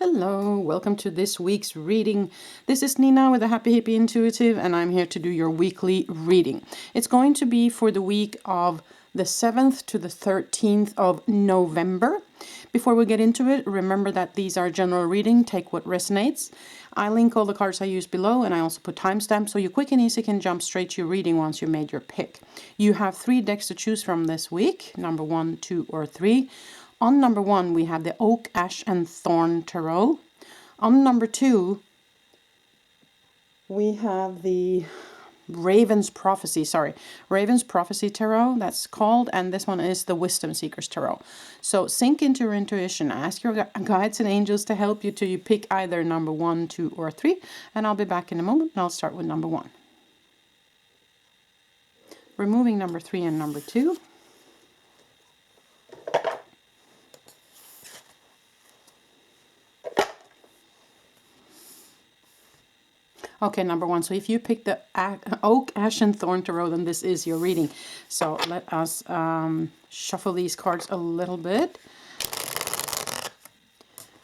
Hello, welcome to this week's reading. This is Nina with the Happy Hippie Intuitive, and I'm here to do your weekly reading. It's going to be for the week of the 7th to the 13th of November. Before we get into it, remember that these are general reading. Take what resonates. I link all the cards I use below, and I also put timestamps so you quick and easy can jump straight to your reading once you made your pick. You have 3 decks to choose from this week, number 1, 2, or 3. On number 1, we have the Oak, Ash, and Thorn Tarot. On number 2, we have the Raven's Prophecy Tarot, that's called, and this one is the Wisdom Seekers Tarot. So sink into your intuition, ask your guides and angels to help you till you pick either number 1, 2, or 3, and I'll be back in a moment, and I'll start with number 1. Removing number 3 and number 2. Okay, number 1. So if you pick the Oak, Ash, and Thorn Tarot, then this is your reading. So let us shuffle these cards a little bit.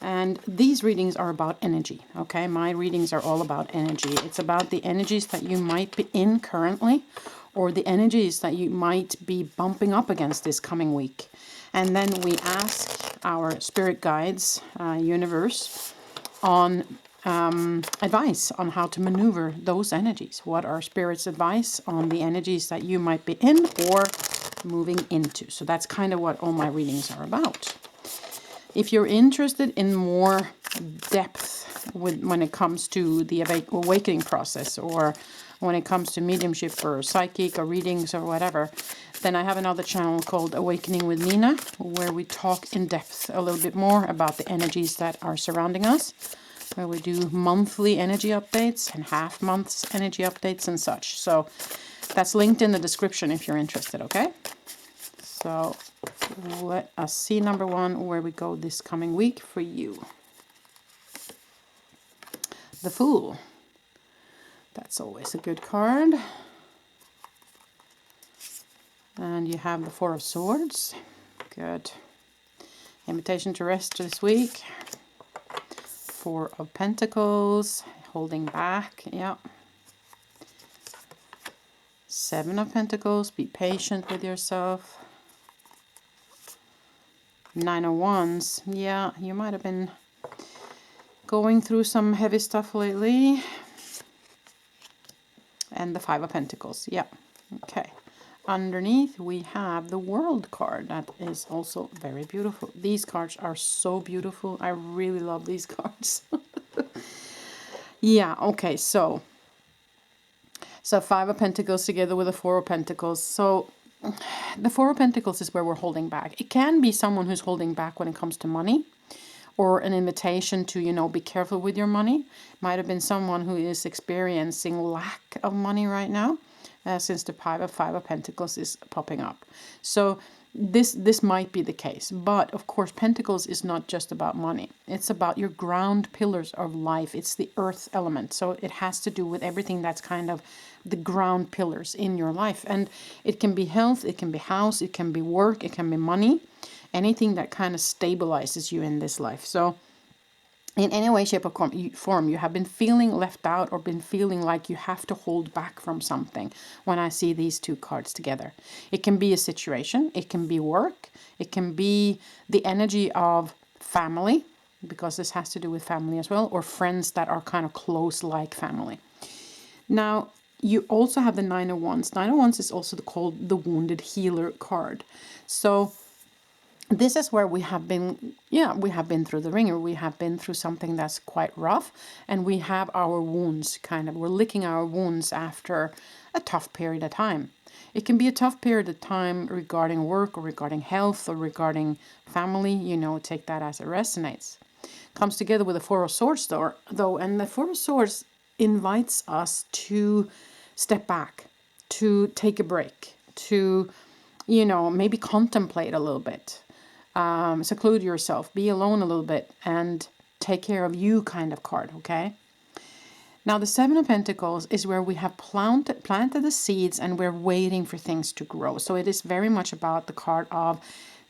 And these readings are about energy, okay? My readings are all about energy. It's about the energies that you might be in currently, or the energies that you might be bumping up against this coming week. And then we ask our spirit guides, universe, on advice on how to maneuver those energies. What are spirit's advice on the energies that you might be in or moving into? So that's kind of what all my readings are about. If you're interested in more depth when it comes to the awakening process, or when it comes to mediumship or psychic or readings or whatever, then I have another channel called Awakening with Nina, where we talk in depth a little bit more about the energies that are surrounding us, where we do monthly energy updates and half months energy updates and such. So that's linked in the description if you're interested, okay? So let us see number 1, where we go this coming week for you. The Fool. That's always a good card. And you have the 4 of Swords. Good. Invitation to rest this week. 4 of Pentacles, holding back, yeah. 7 of Pentacles, be patient with yourself. 9 of Wands, yeah, you might have been going through some heavy stuff lately. And the 5 of Pentacles, yeah, okay. Underneath we have the World card. That is also very beautiful. These cards are so beautiful. I really love these cards. Yeah, okay, so 5 of Pentacles together with the 4 of Pentacles. So the 4 of Pentacles is where we're holding back. It can be someone who's holding back when it comes to money, or an invitation to, you know, be careful with your money. Might have been someone who is experiencing lack of money right now. Since the 5 of Pentacles is popping up. So this might be the case. But of course, Pentacles is not just about money. It's about your ground pillars of life. It's the earth element. So it has to do with everything that's kind of the ground pillars in your life. And it can be health, it can be house, it can be work, it can be money. Anything that kind of stabilizes you in this life. So in any way, shape, or form, you have been feeling left out or been feeling like you have to hold back from something when I see these 2 cards together. It can be a situation, it can be work, it can be the energy of family, because this has to do with family as well, or friends that are kind of close like family. Now, you also have the 9 of Wands. 9 of Wands is also called the Wounded Healer card. So this is where we have been through the ringer. We have been through something that's quite rough, and we have our wounds we're licking our wounds after a tough period of time. It can be a tough period of time regarding work or regarding health or regarding family, you know, take that as it resonates. Comes together with the 4 of Swords though, and the 4 of Swords invites us to step back, to take a break, to, you know, maybe contemplate a little bit. Seclude yourself, be alone a little bit, and take care of you kind of card, okay? Now the 7 of Pentacles is where we have planted the seeds and we're waiting for things to grow. So it is very much about the card of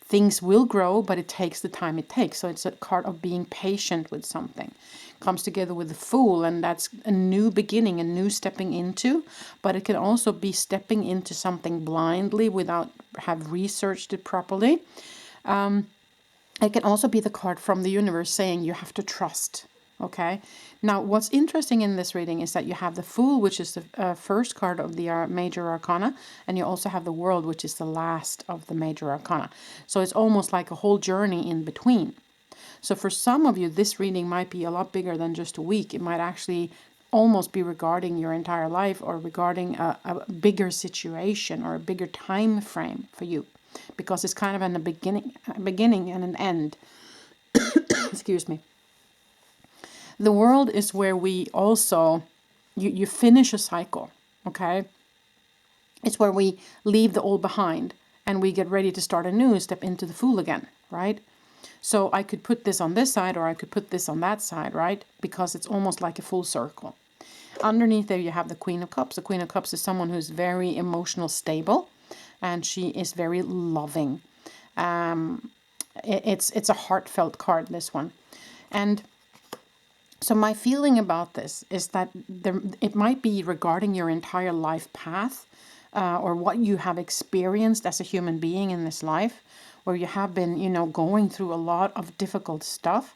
things will grow, but it takes the time it takes. So it's a card of being patient with something. Comes together with the Fool, and that's a new beginning, a new stepping into, but it can also be stepping into something blindly without have researched it properly. It can also be the card from the universe saying you have to trust. Okay. Now, what's interesting in this reading is that you have the Fool, which is the first card of the major arcana, and you also have the World, which is the last of the major arcana. So it's almost like a whole journey in between. So for some of you, this reading might be a lot bigger than just a week. It might actually almost be regarding your entire life, or regarding a bigger situation or a bigger time frame for you, because it's kind of in a beginning and an end. Excuse me. The World is where we also, you finish a cycle, okay? It's where we leave the old behind and we get ready to start a new, step into the Fool again, right? So I could put this on this side, or I could put this on that side, right? Because it's almost like a full circle. Underneath there you have the Queen of Cups. The Queen of Cups is someone who's very emotional stable, and she is very loving. It's a heartfelt card, this one. And so my feeling about this is that it might be regarding your entire life path, or what you have experienced as a human being in this life, where you have been, going through a lot of difficult stuff,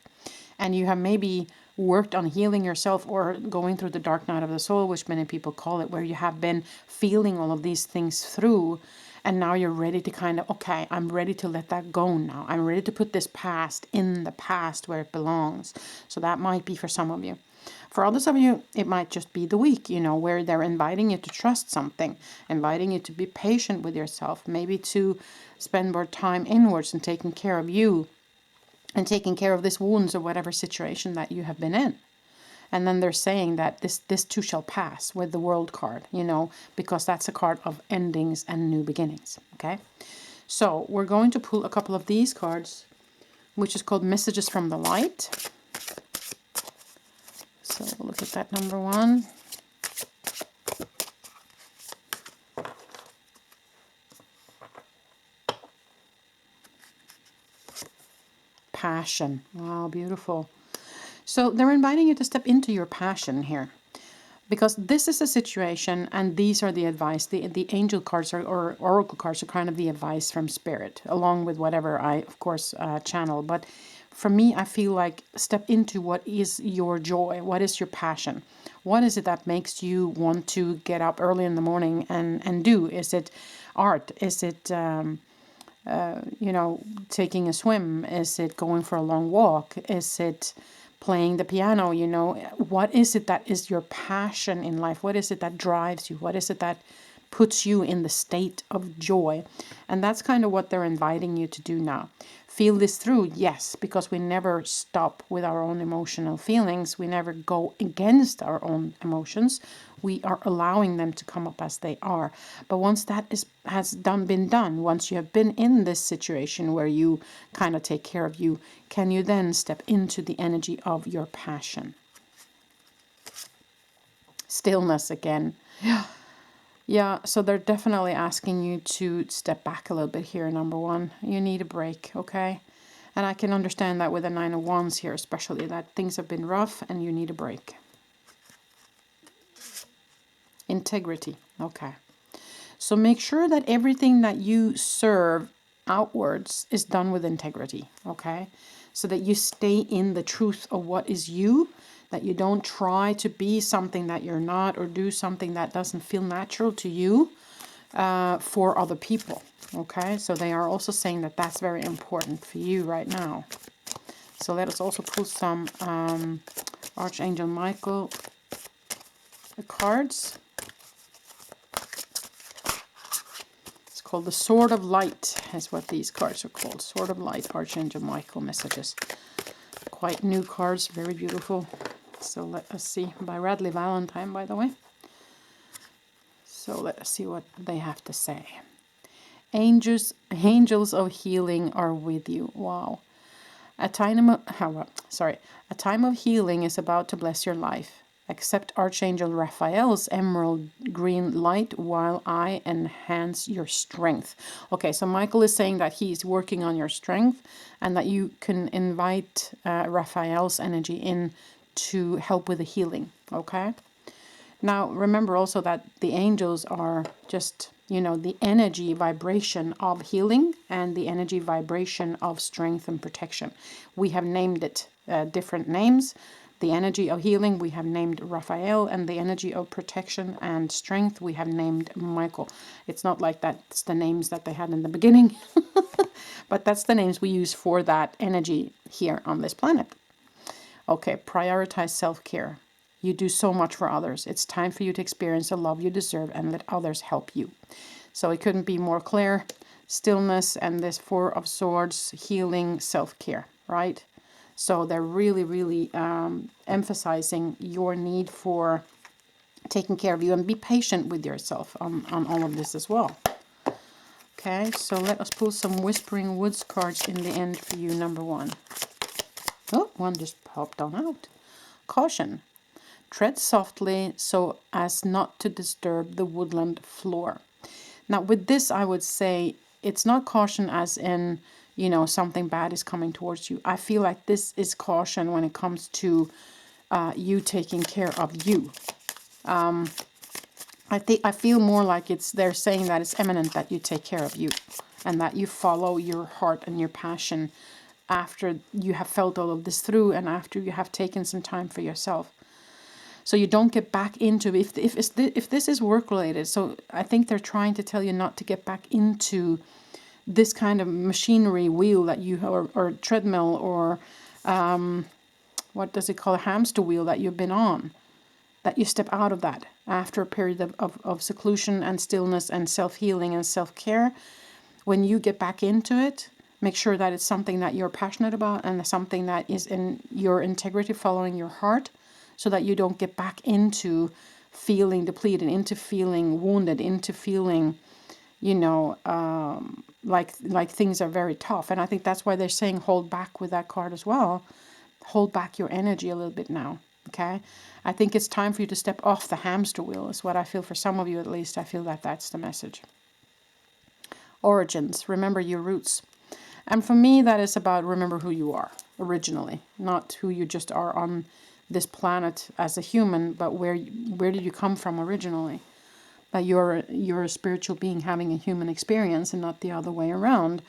and you have maybe worked on healing yourself, or going through the dark night of the soul, which many people call it, where you have been feeling all of these things through, and now you're ready to kind of, okay, I'm ready to let that go now. I'm ready to put this past in the past where it belongs. So that might be for some of you. For others of you, it might just be the week, where they're inviting you to trust something, inviting you to be patient with yourself, maybe to spend more time inwards and taking care of you, and taking care of this wounds or whatever situation that you have been in. And then they're saying that this too shall pass with the World card, because that's a card of endings and new beginnings, okay? So we're going to pull a couple of these cards, which is called Messages from the Light. So we'll look at that number one. Passion. Wow, beautiful. So they're inviting you to step into your passion here, because this is a situation, and these are the advice. The angel cards or oracle cards are kind of the advice from spirit, along with whatever I, of course, channel. But for me, I feel like step into what is your joy. What is your passion? What is it that makes you want to get up early in the morning and do? Is it art? Is it taking a swim? Is it going for a long walk? Is it playing the piano? What is it that is your passion in life? What is it that drives you? What is it that puts you in the state of joy? And that's kind of what they're inviting you to do now. Feel this through, yes, because we never stop with our own emotional feelings. We never go against our own emotions. We are allowing them to come up as they are. But once that has been done, once you have been in this situation where you kind of take care of you, can you then step into the energy of your passion? Stillness again. Yeah, so they're definitely asking you to step back a little bit here, number one. You need a break, okay? And I can understand that with the Nine of Wands here, especially, that things have been rough and you need a break. Integrity, okay. So make sure that everything that you serve outwards is done with integrity, okay? So that you stay in the truth of what is you, that you don't try to be something that you're not, or do something that doesn't feel natural to you for other people, okay? So they are also saying that that's very important for you right now. So let us also pull some Archangel Michael cards. It's called the Sword of Light, is what these cards are called. Sword of Light, Archangel Michael messages. Quite new cards, very beautiful. So let us see, by Radley Valentine, by the way. So let us see what they have to say. Angels of healing are with you. Wow. A time of healing is about to bless your life. Accept Archangel Raphael's emerald green light while I enhance your strength. Okay, so Michael is saying that he's working on your strength and that you can invite Raphael's energy in to help with the healing, okay? Now, remember also that the angels are just, you know, the energy vibration of healing and the energy vibration of strength and protection. We have named it different names. The energy of healing we have named Raphael, and the energy of protection and strength we have named Michael. It's not like that's the names that they had in the beginning, but that's the names we use for that energy here on this planet. Okay, prioritize self-care. You do so much for others. It's time for you to experience the love you deserve and let others help you. So it couldn't be more clear. Stillness and this Four of Swords, healing, self-care, right? So they're really, really emphasizing your need for taking care of you, and be patient with yourself on all of this as well. Okay, so let us pull some Whispering Woods cards in the end for you, number one. Oh, one just popped on out. Caution. Tread softly so as not to disturb the woodland floor. Now with this, I would say it's not caution as in, you know, something bad is coming towards you. I feel like this is caution when it comes to you taking care of you. I feel more like they're saying that it's eminent that you take care of you and that you follow your heart and your passion after you have felt all of this through and after you have taken some time for yourself. So you don't get back into, if this is work related, so I think they're trying to tell you not to get back into this kind of machinery wheel that you, or treadmill, or what does it call, a hamster wheel that you've been on, that you step out of that after a period of seclusion and stillness and self-healing and self-care. When you get back into it, make sure that it's something that you're passionate about and something that is in your integrity, following your heart, so that you don't get back into feeling depleted, into feeling wounded, into feeling, you know, like things are very tough. And I think that's why they're saying hold back with that card as well. Hold back your energy a little bit now, okay? I think it's time for you to step off the hamster wheel, is what I feel for some of you at least. I feel that that's the message. Origins, remember your roots. And for me, that is about remember who you are originally, not who you just are on this planet as a human, but where did you come from originally? That you're a spiritual being having a human experience and not the other way around.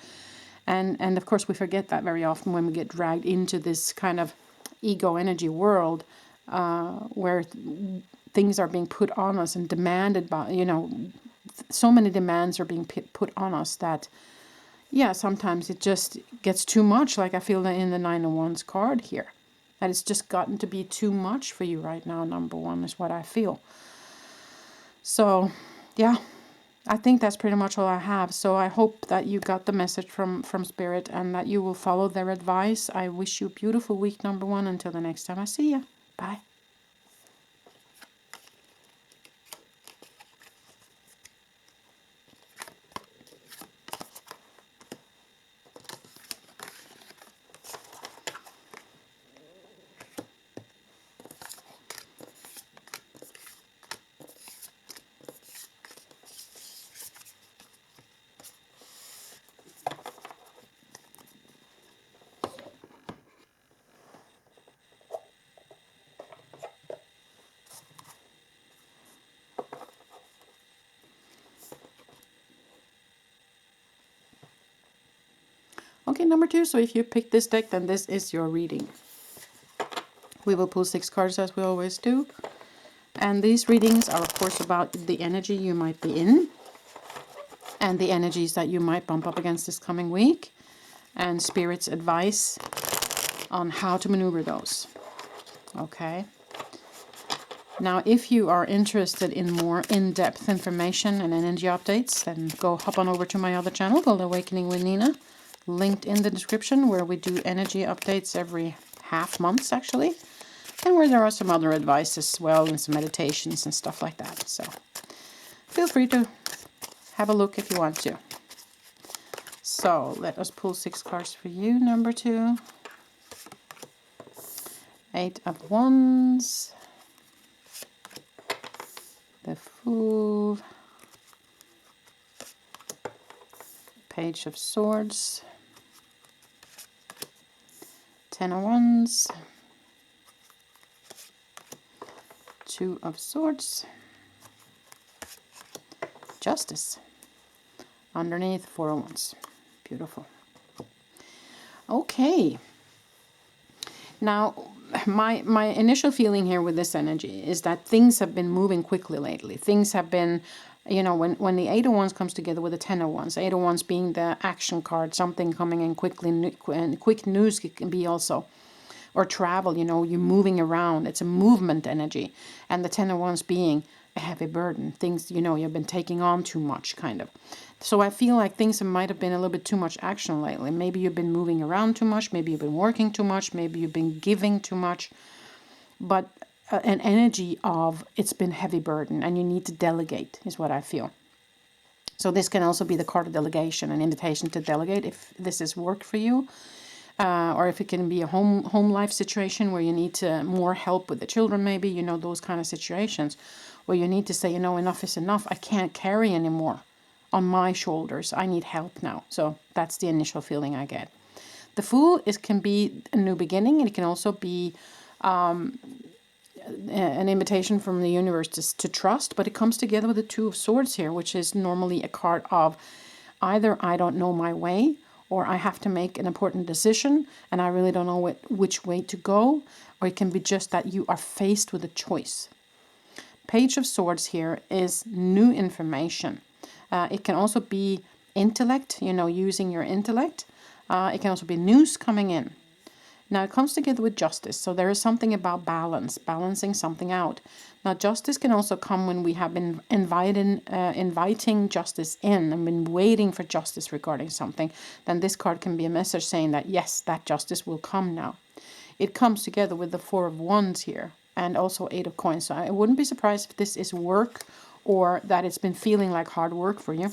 And of course we forget that very often when we get dragged into this kind of ego energy world, where things are being put on us and demanded by, you know, so many demands are being put on us that, yeah, sometimes it just gets too much. Like I feel that in the Nine of Wands card here, that it's just gotten to be too much for you right now, number one, is what I feel. So, yeah, I think that's pretty much all I have. So I hope that you got the message from Spirit and that you will follow their advice. I wish you a beautiful week, number one. Until the next time I see you. Bye. Okay, number two, so if you pick this deck, then this is your reading. We will pull 6 cards as we always do. And these readings are, of course, about the energy you might be in and the energies that you might bump up against this coming week, and Spirit's advice on how to maneuver those. Okay. Now, if you are interested in more in-depth information and energy updates, then go hop on over to my other channel called Awakening with Nina, linked in the description, where we do energy updates every half months actually, and where there are some other advice as well and some meditations and stuff like that. So feel free to have a look if you want to. So let us pull 6 cards for you, number two. 8 of Wands, Fool. Page of Swords. 10 of Wands. 2 of Swords. Justice. Underneath 4 of Wands. Beautiful. Okay. Now, my initial feeling here with this energy is that things have been moving quickly lately. Things have been, you know, when the 8 of Wands comes together with the 10 of Wands, 8 of Wands being the action card, something coming in quickly, and quick news can be also, or travel, you know, you're moving around. It's a movement energy. And the 10 of Wands being a heavy burden, things, you know, you've been taking on too much, kind of. So I feel like things might have been a little bit too much action lately. Maybe you've been moving around too much. Maybe you've been working too much. Maybe you've been giving too much. But an energy of it's been heavy burden and you need to delegate is what I feel. So this can also be the card of delegation, an invitation to delegate if this is work for you. Or if it can be a home life situation where you need to more help with the children, maybe, you know, those kind of situations where you need to say, you know, enough is enough. I can't carry anymore on my shoulders. I need help now. So that's the initial feeling I get. The Fool can be a new beginning, and it can also be an invitation from the universe to trust, but it comes together with the 2 of Swords here, which is normally a card of either I don't know my way, or I have to make an important decision and I really don't know which way to go, or it can be just that you are faced with a choice. Page of Swords here is new information. It can also be intellect, you know, using your intellect. It can also be news coming in. Now it comes together with justice. So there is something about balance, balancing something out. Now justice can also come when we have been inviting justice in and been waiting for justice regarding something. Then this card can be a message saying that yes, that justice will come now. It comes together with the 4 of Wands here and also 8 of Coins. So I wouldn't be surprised if this is work or that it's been feeling like hard work for you.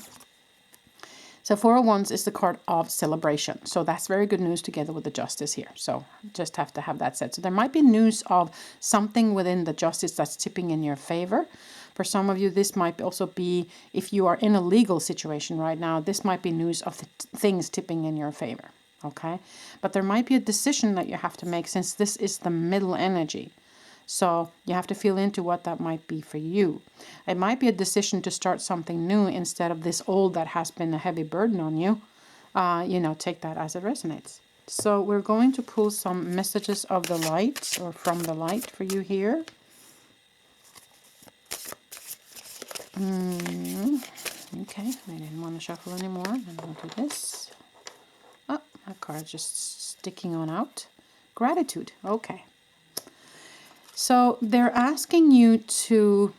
So 4 of Wands is the card of celebration. So that's very good news together with the justice here. So just have to have that said. So there might be news of something within the justice that's tipping in your favor. For some of you, this might also be, if you are in a legal situation right now, this might be news of things tipping in your favor. Okay. But there might be a decision that you have to make since this is the middle energy. So you have to feel into what that might be for you. It might be a decision to start something new instead of this old that has been a heavy burden on you. You know, take that as it resonates. So we're going to pull some messages of the light or from the light for you here. Okay, I didn't want to shuffle anymore. I'm going to do this. Oh, my card's just sticking on out. Gratitude. Okay. So they're asking you to,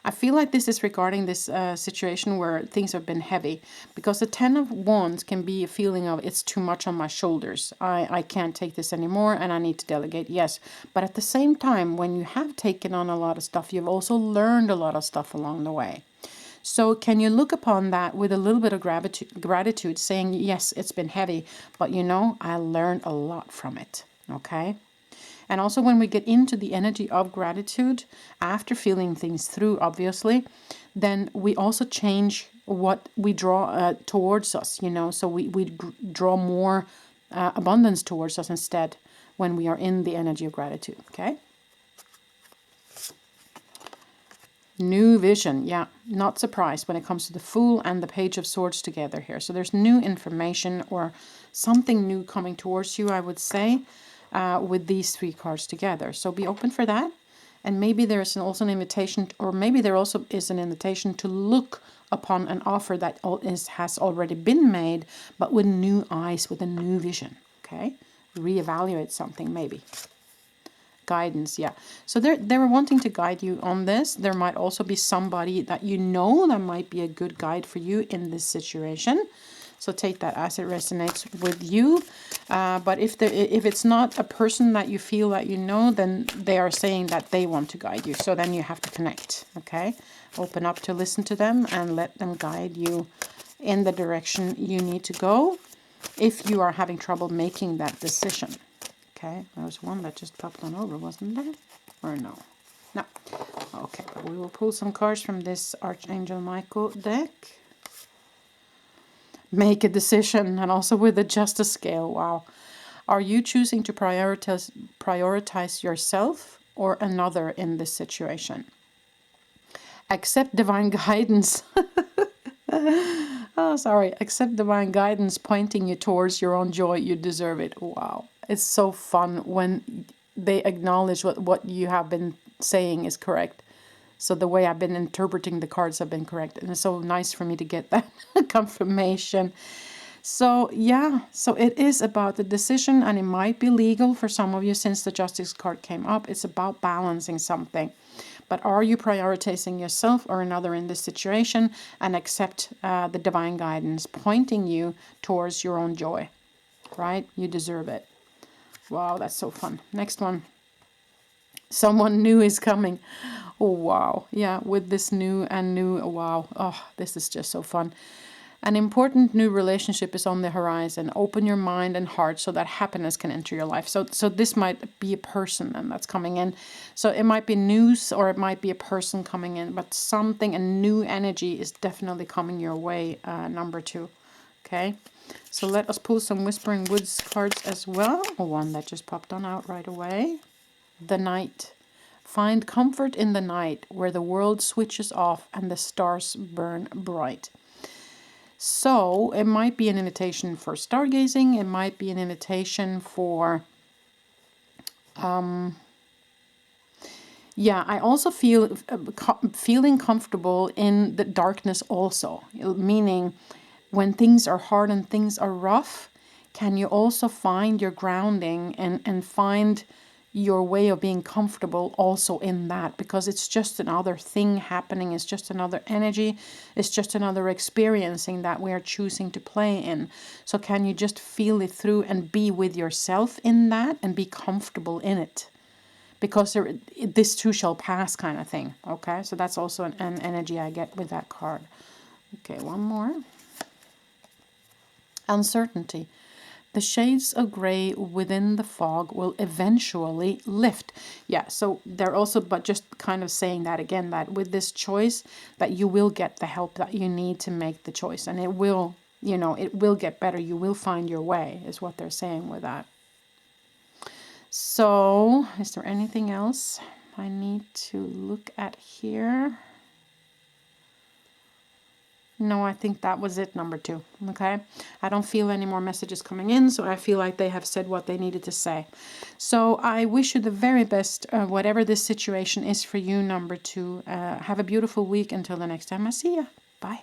I feel like this is regarding this situation where things have been heavy, because the 10 of Wands can be a feeling of it's too much on my shoulders. I can't take this anymore and I need to delegate. Yes. But at the same time, when you have taken on a lot of stuff, you've also learned a lot of stuff along the way. So can you look upon that with a little bit of gratitude, saying, yes, it's been heavy, but you know, I learned a lot from it. Okay. And also when we get into the energy of gratitude, after feeling things through, obviously, then we also change what we draw towards us, you know. So we draw more abundance towards us instead when we are in the energy of gratitude, okay? New vision, yeah, not surprised when it comes to the Fool and the Page of Swords together here. So there's new information or something new coming towards you, I would say. With these 3 cards together. So be open for that. And maybe there's also an invitation, or maybe there also is an invitation to look upon an offer that has already been made, but with new eyes, with a new vision. Okay? Reevaluate something maybe. Guidance, yeah. So they were wanting to guide you on this. There might also be somebody that you know that might be a good guide for you in this situation. So take that as it resonates with you. But if it's not a person that you feel that you know, then they are saying that they want to guide you. So then you have to connect, okay? Open up to listen to them and let them guide you in the direction you need to go if you are having trouble making that decision. Okay, there was one that just popped on over, wasn't there? Or no? No. Okay, we will pull some cards from this Archangel Michael deck. Make a decision, and also with the Justice scale. Wow. Are you choosing to prioritize yourself or another in this situation? Accept divine guidance. Oh, sorry. Accept divine guidance pointing you towards your own joy. You deserve it. Wow. It's so fun when they acknowledge what you have been saying is correct. So the way I've been interpreting the cards have been correct. And it's so nice for me to get that confirmation. So yeah, so it is about the decision, and it might be legal for some of you since the Justice card came up. It's about balancing something. But are you prioritizing yourself or another in this situation, and accept the divine guidance pointing you towards your own joy, right? You deserve it. Wow, that's so fun. Next one. Someone new is coming. Oh, wow. Yeah, with this new, wow. Oh, this is just so fun. An important new relationship is on the horizon. Open your mind and heart so that happiness can enter your life. So this might be a person and that's coming in. So it might be news or it might be a person coming in, but something, a new energy is definitely coming your way, number 2. Okay, so let us pull some Whispering Woods cards as well. One that just popped on out right away. The night. Find comfort in the night where the world switches off and the stars burn bright. So it might be an invitation for stargazing. It might be an invitation for, yeah, I also feel feeling comfortable in the darkness also. Meaning when things are hard and things are rough, can you also find your grounding and find your way of being comfortable also in that, because it's just another thing happening, it's just another energy, it's just another experiencing that we are choosing to play in. So can you just feel it through and be with yourself in that and be comfortable in it, because this too shall pass kind of thing. Okay, so that's also an energy I get with that card. Okay, one more. Uncertainty. The shades of gray within the fog will eventually lift. Yeah, so they're also, but just kind of saying that again, that with this choice, that you will get the help that you need to make the choice. And it will, you know, it will get better. You will find your way, is what they're saying with that. So, is there anything else I need to look at here? No, I think that was it, number 2. Okay, I don't feel any more messages coming in, so I feel like they have said what they needed to say. So I wish you the very best, whatever this situation is for you, number 2. Have a beautiful week until the next time I see you. Bye.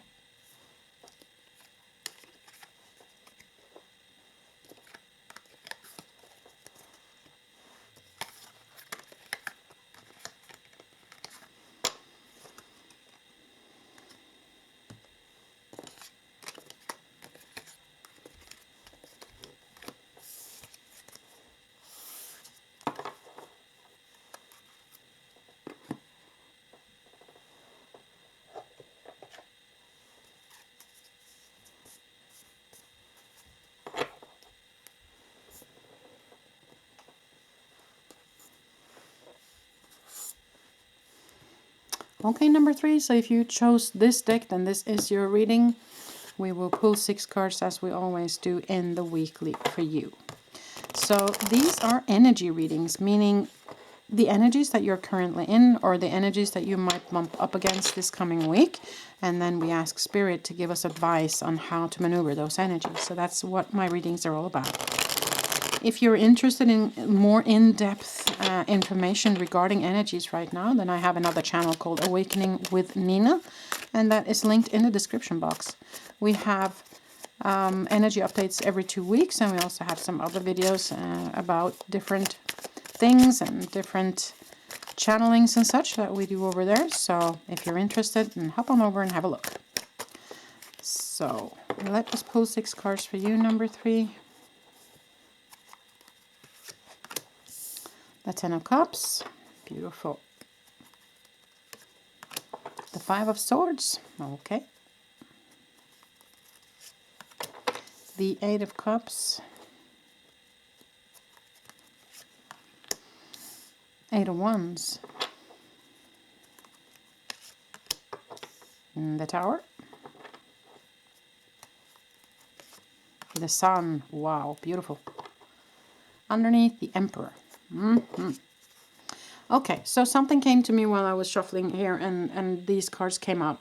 Okay, number 3. So if you chose this deck, then this is your reading. We will pull 6 cards as we always do in the weekly for you. So these are energy readings, meaning the energies that you're currently in or the energies that you might bump up against this coming week. And then we ask Spirit to give us advice on how to maneuver those energies. So that's what my readings are all about. If you're interested in more in-depth information regarding energies right now, then I have another channel called Awakening with Nina, and that is linked in the description box. We have energy updates every 2 weeks, and we also have some other videos about different things and different channelings and such that we do over there. So if you're interested, then hop on over and have a look. So let us pull 6 cards for you, number 3. The 10 of Cups, beautiful. The 5 of Swords, okay. The 8 of Cups. 8 of Wands. The Tower. The Sun. Wow, beautiful. Underneath, the Emperor. Okay, so something came to me while I was shuffling here, and these cards came out.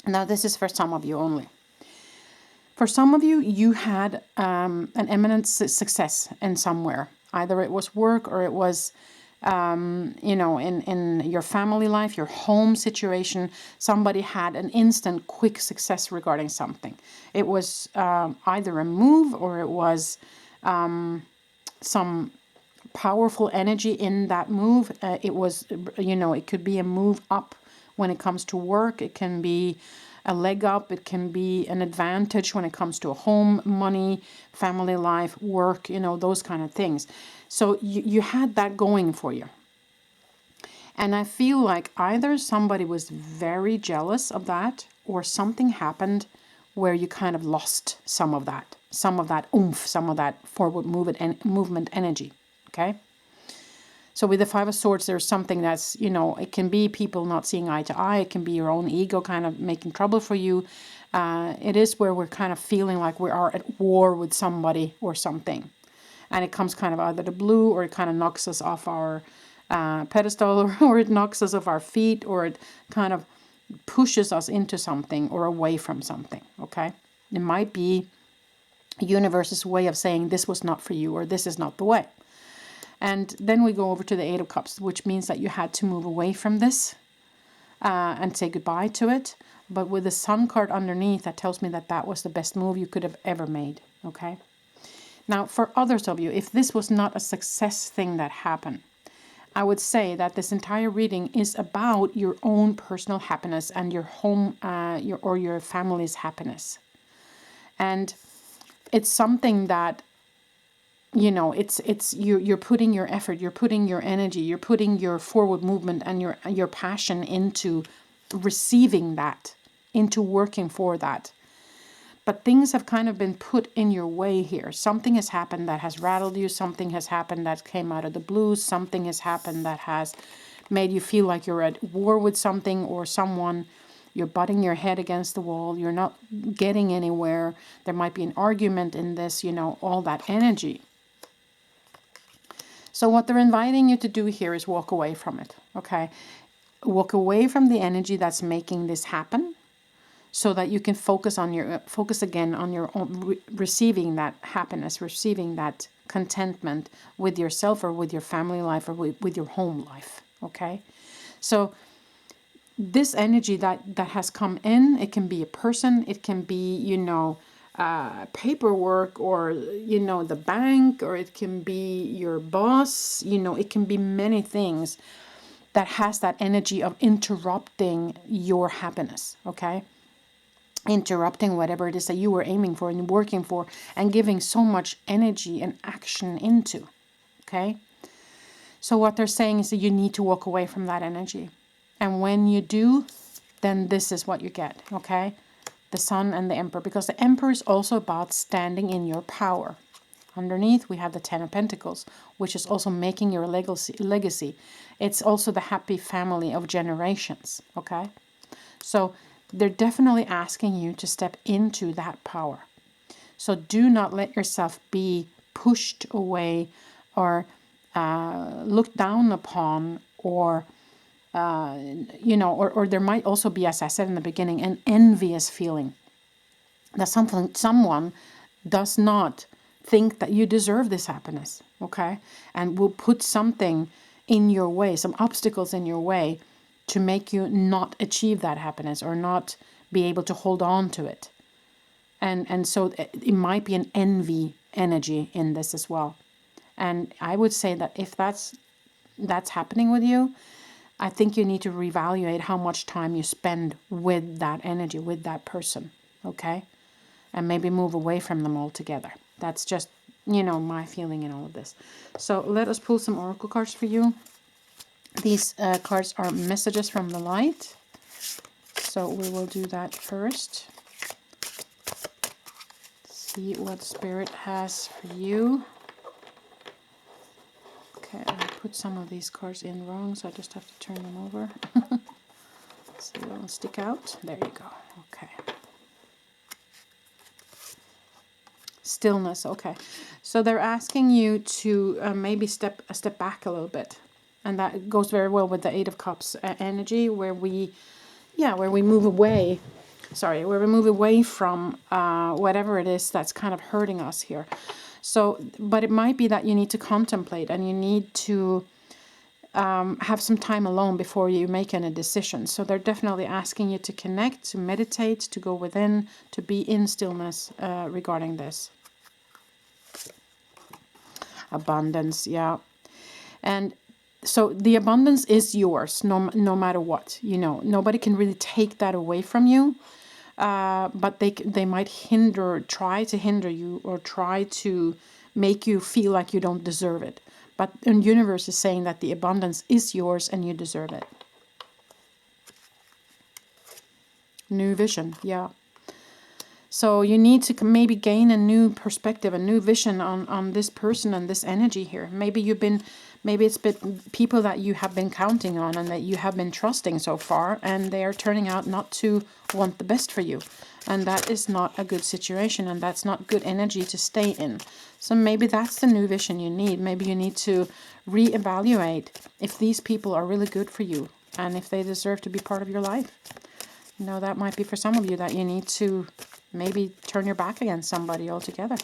Now, this is for some of you only. For some of you, you had an eminent success in somewhere. Either it was work or it was, you know, in your family life, your home situation. Somebody had an instant, quick success regarding something. It was either a move or it was some powerful energy in that move. It was, you know, it could be a move up when it comes to work. It can be a leg up. It can be an advantage when it comes to a home, money, family life, work, you know, those kind of things. So you had that going for you. And I feel like either somebody was very jealous of that or something happened where you kind of lost some of that oomph, some of that forward movement energy. Okay. So with the Five of Swords, there's something that's, you know, it can be people not seeing eye to eye. It can be your own ego kind of making trouble for you. It is where we're kind of feeling like we are at war with somebody or something. And it comes kind of out of the blue, or it kind of knocks us off our pedestal, or it knocks us off our feet, or it kind of pushes us into something or away from something. Okay. It might be the universe's way of saying this was not for you, or this is not the way. And then we go over to the Eight of Cups, which means that you had to move away from this and say goodbye to it. But with the Sun card underneath, that tells me that that was the best move you could have ever made. Okay. Now, for others of you, if this was not a success thing that happened, I would say that this entire reading is about your own personal happiness and your home, your family's happiness. And it's something that, you know, you're putting your effort, you're putting your energy, you're putting your forward movement and your passion into receiving that, into working for that. But things have kind of been put in your way here. Something has happened that has rattled you. Something has happened that came out of the blue. Something has happened that has made you feel like you're at war with something or someone. You're butting your head against the wall. You're not getting anywhere. There might be an argument in this, you know, all that energy. So what they're inviting you to do here is walk away from it, okay? Walk away from the energy that's making this happen so that you can focus again on your own, receiving that happiness, receiving that contentment with yourself or with your family life or with your home life, okay? So this energy that has come in, it can be a person, it can be, you know, paperwork, or, you know, the bank, or it can be your boss, you know, it can be many things that has that energy of interrupting your happiness, okay? Interrupting whatever it is that you were aiming for and working for and giving so much energy and action into, okay? So what they're saying is that you need to walk away from that energy. And when you do, then this is what you get, okay? The Sun and the Emperor, because the Emperor is also about standing in your power. Underneath, we have the Ten of Pentacles, which is also making your legacy. It's also the happy family of generations, okay? So they're definitely asking you to step into that power. So do not let yourself be pushed away or looked down upon, or you know, or there might also be, as I said in the beginning, an envious feeling that someone does not think that you deserve this happiness, okay? And will put something in your way, some obstacles in your way to make you not achieve that happiness or not be able to hold on to it. And so it might be an envy energy in this as well. And I would say that if that's happening with you, I think you need to reevaluate how much time you spend with that energy, with that person, okay? And maybe move away from them altogether. That's just, you know, my feeling in all of this. So let us pull some oracle cards for you. These cards are messages from the light. So we will do that first. See what Spirit has for you. Okay, I put some of these cards in wrong, so I just have to turn them over. Let's So it won't stick out. There you go. Okay. Stillness. Okay. So they're asking you to maybe step back a little bit. And that goes very well with the Eight of Cups energy, where we move away. Sorry, where we move away from whatever it is that's kind of hurting us here. So, but it might be that you need to contemplate and you need to have some time alone before you make any decisions. So they're definitely asking you to connect, to meditate, to go within, to be in stillness regarding this. Abundance, yeah. And so the abundance is yours, no matter what. You know, nobody can really take that away from you. But they might try to hinder you, or try to make you feel like you don't deserve it. But the universe is saying that the abundance is yours and you deserve it. New vision, yeah. So you need to maybe gain a new perspective, a new vision on this person and this energy here. Maybe it's been people that you have been counting on and that you have been trusting so far, and they are turning out not to want the best for you. And that is not a good situation, and that's not good energy to stay in. So maybe that's the new vision you need. Maybe you need to reevaluate if these people are really good for you and if they deserve to be part of your life. You know, that might be for some of you that you need to maybe turn your back against somebody altogether.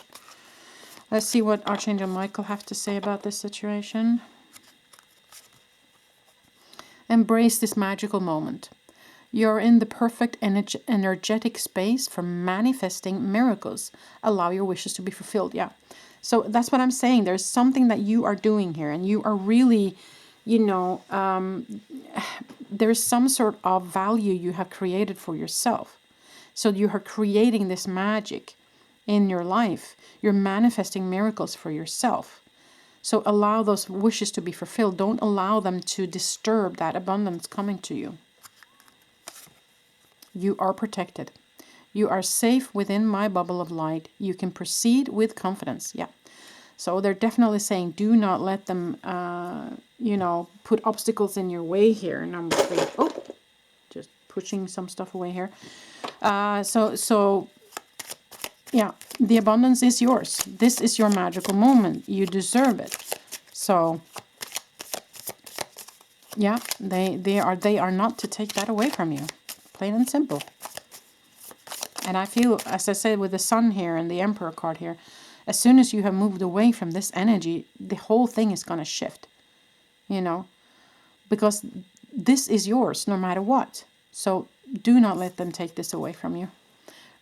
Let's see what Archangel Michael have to say about this situation. Embrace this magical moment. You're in the perfect energetic space for manifesting miracles. Allow your wishes to be fulfilled. Yeah. So that's what I'm saying. There's something that you are doing here, and you are really, you know, there's some sort of value you have created for yourself. So you are creating this magic in your life. You're manifesting miracles for yourself. So allow those wishes to be fulfilled. Don't allow them to disturb that abundance coming to you. You are protected. You are safe within my bubble of light. You can proceed with confidence. Yeah. So they're definitely saying, do not let them, you know, put obstacles in your way here. Number 3. Oh, just pushing some stuff away here. So yeah, the abundance is yours. This is your magical moment. You deserve it. So yeah, they are not to take that away from you. Plain and simple. And I feel, as I said, with the Sun here and the Emperor card here, as soon as you have moved away from this energy, the whole thing is going to shift. You know, because this is yours no matter what. So do not let them take this away from you.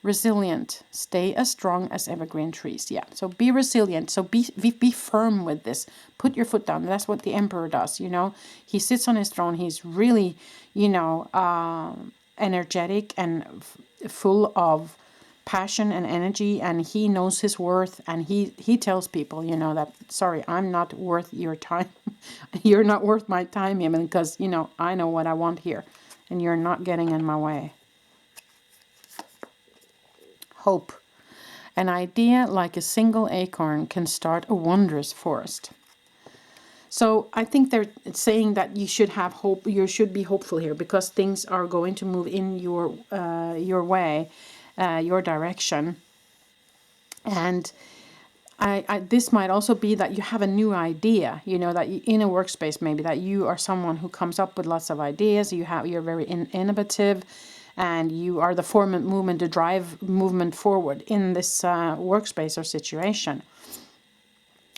Resilient. Stay as strong as evergreen trees. Yeah, so be resilient. So be firm with this. Put your foot down. That's what the Emperor does, you know. He sits on his throne. He's really, you know, energetic and full of passion and energy, and he knows his worth, and he tells people, you know, that, sorry, I'm not worth your time. You're not worth my time, even, because, you know, I know what I want here, and you're not getting in my way. Hope. An idea like a single acorn can start a wondrous forest. So I think they're saying that you should have hope. You should be hopeful here, because things are going to move in your way, your direction. And this might also be that you have a new idea, you know, that you, in a workspace maybe, that you are someone who comes up with lots of ideas. You're very innovative, and you are the forward movement to drive movement forward in this workspace or situation.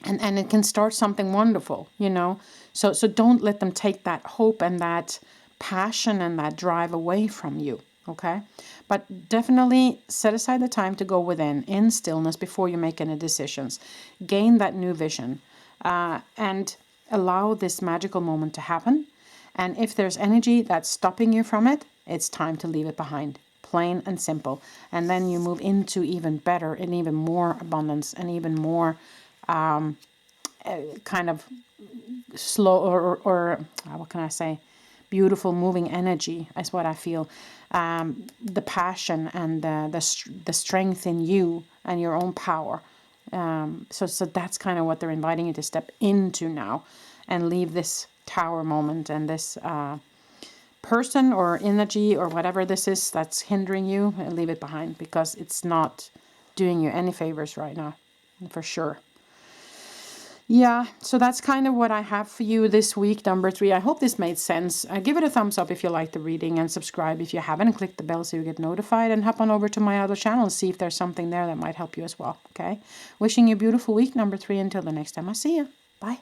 And it can start something wonderful, you know. So don't let them take that hope and that passion and that drive away from you, okay? But definitely set aside the time to go within in stillness before you make any decisions. Gain that new vision and allow this magical moment to happen. And if there's energy that's stopping you from it, it's time to leave it behind. Plain and simple. And then you move into even better and even more abundance and even more kind of slow or what can I say? Beautiful moving energy is what I feel. The passion and the strength in you and your own power. So that's kind of what they're inviting you to step into now, and leave this tower moment and this person or energy or whatever this is that's hindering you, leave it behind, because it's not doing you any favors right now, for sure. Yeah, so that's kind of what I have for you this week, number 3. I hope this made sense. Give it a thumbs up if you like the reading, and subscribe if you haven't, and click the bell so you get notified, and hop on over to my other channel and see if there's something there that might help you as well, okay? Wishing you a beautiful week, number 3, until the next time I see you. Bye.